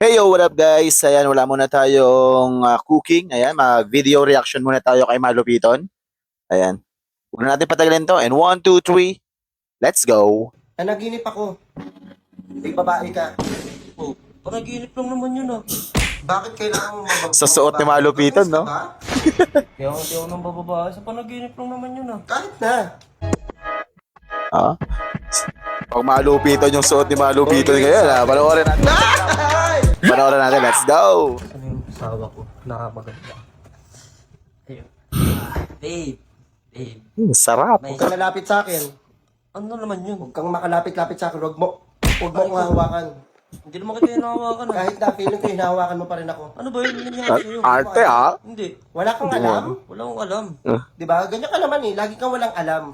Hey yo, what up guys? Ayan, wala muna tayong cooking. Ayan, mag-video reaction muna tayo kay Malupiton. Ayan. Huwag na natin patagalin to. And 1, 2, 3, let's go. Nanaginip ako. May babae ka. Oh, panaginip lang naman yun ah. Bakit kailangan mo Sa suot ni Malupiton, no? Kaya hindi ako nang bababae. Sa panaginip lang naman yun ah. Kahit na. Ha? Pag Malupiton yung suot ni Malupiton ngayon, panoorin natin. Panoorin natin, let's go. Ano yung asawa ko? Nakapaganda. Ayun. Babe. Babe. Sarap. May, Huwag kang lalapit sa akin. ano naman yun? Huwag kang makalapit-lapit sa akin. Huwag mo kong hahawakan. Hindi naman kita hinahawakan ah. Kahit na feeling ko, hinahawakan mo pa rin ako. Ano ba yun? Ano nangyari sa'yo? Arte ha? Hindi. Wala kang alam? Wala akong alam. Di ba? Ganyan ka naman eh. Lagi kang walang alam.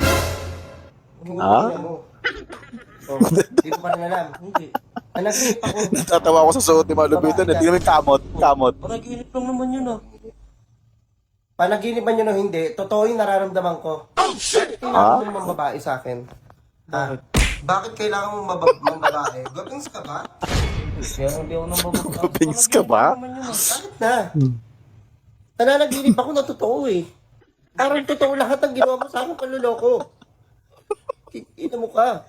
Ah? Mo. Oh, di mo pa rin alam. Hindi. Nanaginip ako. Natatawa ko sa suot ni Malupiton. Hindi namin kamot. Kamot. Panaginip lang naman yun ah. Panaginip man yun o hindi, totoo yung nararamdaman ko. Kailangan mo mang babae sa akin. Bakit? Bakit kailangan mo mang babae? Gagawin ka ba? Kaya hindi ako nang bababae. Gupings ka ba? Naman yun ah. Bakit na? Nananaginip ako na totoo eh. Parang totoo lahat ng ginawa mo sa akin, panluloko. Ina mo ka.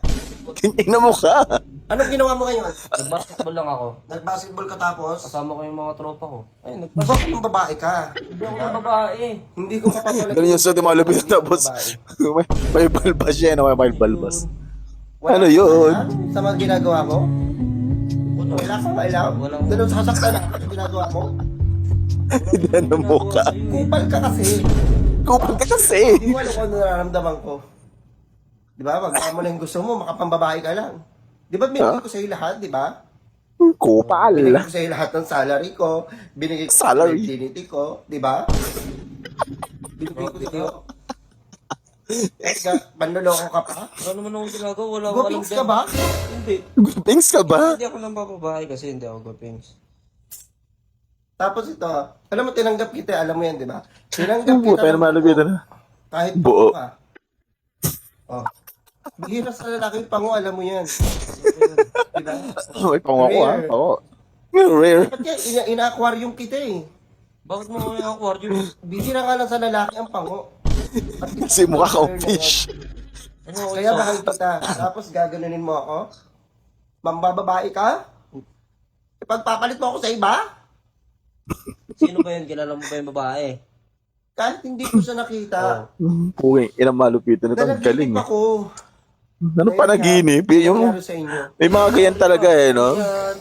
Tingnan mo ka. Anong ginawa mo ngayon? Nag-basketball lang ako. Nag-basketball ka tapos? Kasama ko yung mga tropa ko. Ay, Bakit ng babae ka? Hindi ako ng babae. Hindi ko papatuloy. Ganun yung suot ni Malupiton tapos may balbas siya, no? May balbas. Ano yun? Sa mga ginagawa mo? Wala kang alam? Walang- Ganun sasaktan na sa ginagawa mo? Ano mo ka? Kupal ka kasi. Kupal ka kasi. Hindi mo alam kung ano nararamdaman ko. Di ba? Magkaka mo lang yung gusto mo, makapambabae ka lang. Di ba binigay ko sa'yo lahat, di ba? Kupal. Binigay ko sa'yo lahat ng salary ko, binigay ko Salary? yung virginity ko, di ba? Binigay ko sa'yo. Manloloko ka pa? Wala naman akong ginagawa. Wala akong alam Gupings ka ba? Hindi. Gupings ka ba? Hindi ako nang bababae kasi hindi ako gupings. Tapos ito, alam mo, tinanggap kita, alam mo yan, di ba? Tinanggap kita Puta na Malupiton na. kahit Buo. buo ka. Oh. Bihira sa lalaki yung pango, alam mo yan. Diba? May pango ko ha. Rare. Oo. Rare. Ba't yan, ina-aquarium kita eh. Bakit mo kami ang aquarium? Bihira nga lang sa lalaki ang pango. At Kasi mukha kang fish. Ano ako Kaya mahal kita. Tapos gaganunin mo ako? Mambababae ka? Ipagpapalit mo ako sa iba? Sino ba yun? Kilala mo ba yung babae? Kahit hindi ko siya nakita. Pugay, ilang Malupiton. Ito ang galing. Nanaginip ako. Ano panaginip? Yung, Nangyari sa inyo. may mga ganyan talaga eh, no? Yan.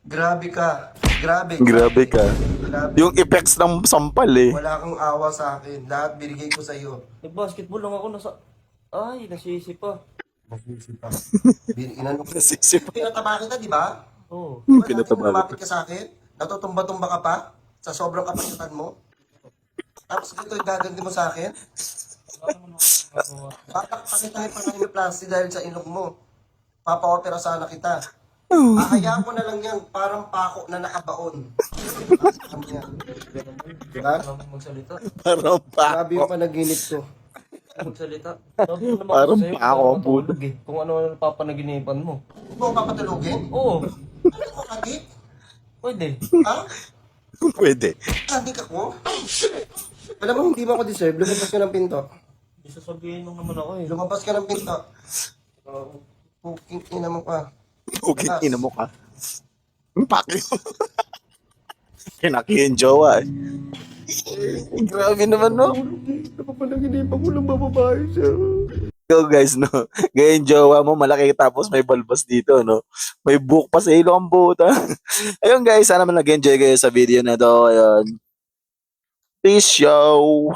Grabe ka. Grabe. Grabe ka. Grabe. Yung effects ng sampal eh. Wala kang awa sa akin. Lahat binigay ko sa iyo. Nag-basketball lang ako nasa... Ay, nasisi pa. Inano ko. Nasisip. Pinataba kita, di ba? Oo. Di ba Pinataba dati lumapit ka sa akin? Natutumba-tumba ka pa? Sa sobrang kapasitan mo? Tapos ito gaganti mo sa akin? Patakpak kita yung pangayong plastic dahil sa ilong mo. Papa-opera sana kita. Ahayaan ko na lang yan, parang pako na nakabaon. Ano yan? Diba? Alam mo magsalita. Parang Grabe yung pa. panaginip ko. Magsalita. Sabi ko naman Parang ako sa'yo, pa ako ang puno. matulog eh. Kung ano ang papanaginipan mo. Huwag mo ako papatulogin? Oo. Ano ko, kadik? Pwede. Ha? Pwede. Kadik ako? Alam mo, hindi mo ako deserve. Lumabas ka ng pinto. Hindi sasabihin lang naman ako eh. Lumabas ka ng pinto. Puking ina mo ka. Okay, ina mo ka. Paki. Kinaki yung jowa eh. Grabe naman no. Napapanaginip ako ng bababae siya. Go guys no. Ngayon jowa mo malaki tapos may balbas dito no. May book pa sa ilong ang buta. Ayun guys, sana man nag-enjoy kayo sa video na to. Ayun. Peace show.